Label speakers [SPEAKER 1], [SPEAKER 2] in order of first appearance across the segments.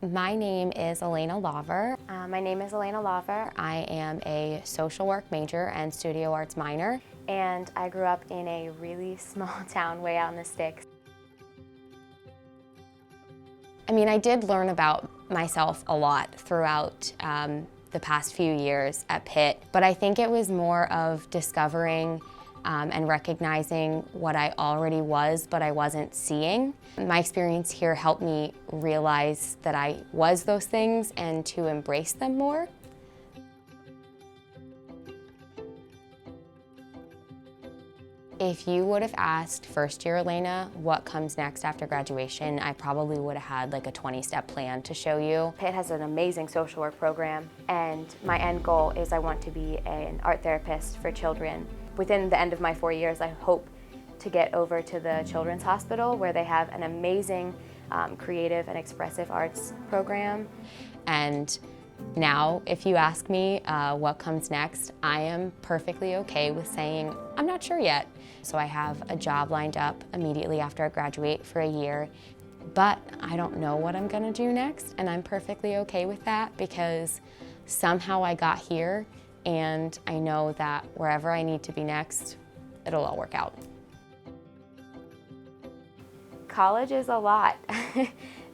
[SPEAKER 1] My name is Alayna Lauver.
[SPEAKER 2] My name is Alayna Lauver.
[SPEAKER 1] I am a social work major and studio arts minor.
[SPEAKER 2] And I grew up in a really small town way out in the sticks.
[SPEAKER 1] I mean, I did learn about myself a lot throughout the past few years at Pitt, but I think it was more of discovering and recognizing what I already was, but I wasn't seeing. My experience here helped me realize that I was those things and to embrace them more. If you would have asked first-year Alayna what comes next after graduation, I probably would have had like a 20-step plan to show you.
[SPEAKER 2] Pitt has an amazing social work program, and my end goal is I want to be an art therapist for children. Within the end of my 4 years, I hope to get over to the Children's Hospital, where they have an amazing creative and expressive arts program.
[SPEAKER 1] And now, if you ask me what comes next, I am perfectly okay with saying, I'm not sure yet. So I have a job lined up immediately after I graduate for a year, but I don't know what I'm gonna do next, and I'm perfectly okay with that because somehow I got here, and I know that wherever I need to be next, it'll all work out.
[SPEAKER 2] College is a lot.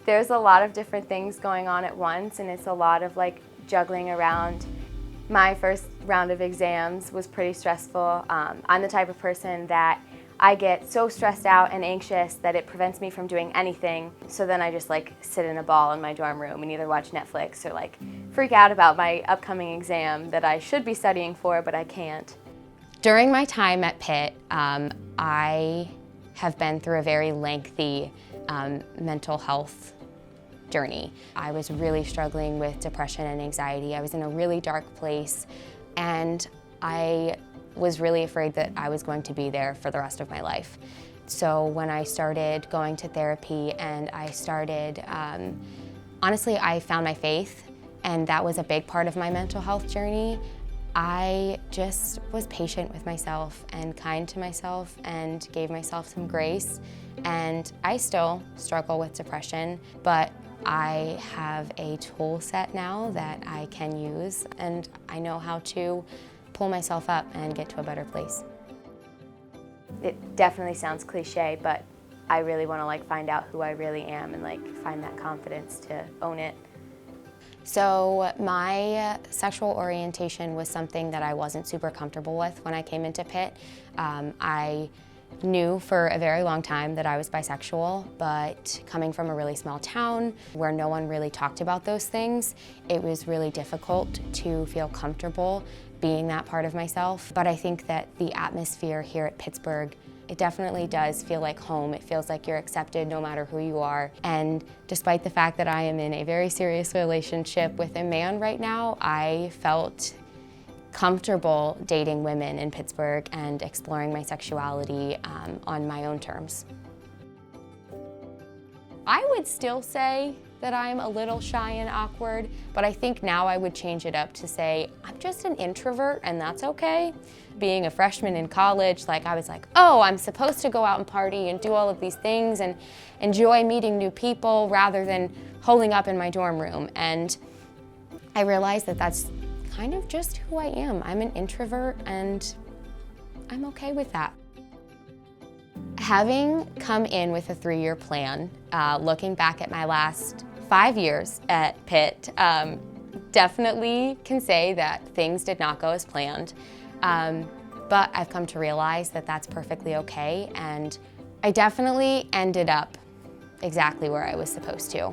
[SPEAKER 2] There's a lot of different things going on at once, and it's a lot of like juggling around. My first round of exams was pretty stressful. I'm the type of person that I get so stressed out and anxious that it prevents me from doing anything. So then I just like sit in a ball in my dorm room and either watch Netflix or like freak out about my upcoming exam that I should be studying for, but I can't.
[SPEAKER 1] During my time at Pitt, I have been through a very lengthy mental health journey. I was really struggling with depression and anxiety. I was in a really dark place, and I was really afraid that I was going to be there for the rest of my life. So when I started going to therapy and I started, honestly, I found my faith, and that was a big part of my mental health journey. I just was patient with myself and kind to myself and gave myself some grace. And I still struggle with depression, but I have a tool set now that I can use, and I know how to pull myself up and get to a better place.
[SPEAKER 2] It definitely sounds cliche, but I really want to like find out who I really am and like find that confidence to own it.
[SPEAKER 1] So my sexual orientation was something that I wasn't super comfortable with when I came into Pitt. I knew for a very long time that I was bisexual, but coming from a really small town where no one really talked about those things, it was really difficult to feel comfortable being that part of myself. But I think that the atmosphere here at Pittsburgh, it definitely does feel like home. It feels like you're accepted no matter who you are. And despite the fact that I am in a very serious relationship with a man right now, I felt comfortable dating women in Pittsburgh and exploring my sexuality on my own terms. I would still say that I'm a little shy and awkward, but I think now I would change it up to say I'm just an introvert, and that's okay. Being a freshman in college, like I was like, oh, I'm supposed to go out and party and do all of these things and enjoy meeting new people rather than holding up in my dorm room. And I realized that that's kind of just who I am. I'm an introvert, and I'm okay with that. Having come in with a 3-year plan, looking back at my last 5 years at Pitt, definitely can say that things did not go as planned. But I've come to realize that that's perfectly okay, and I definitely ended up exactly where I was supposed to.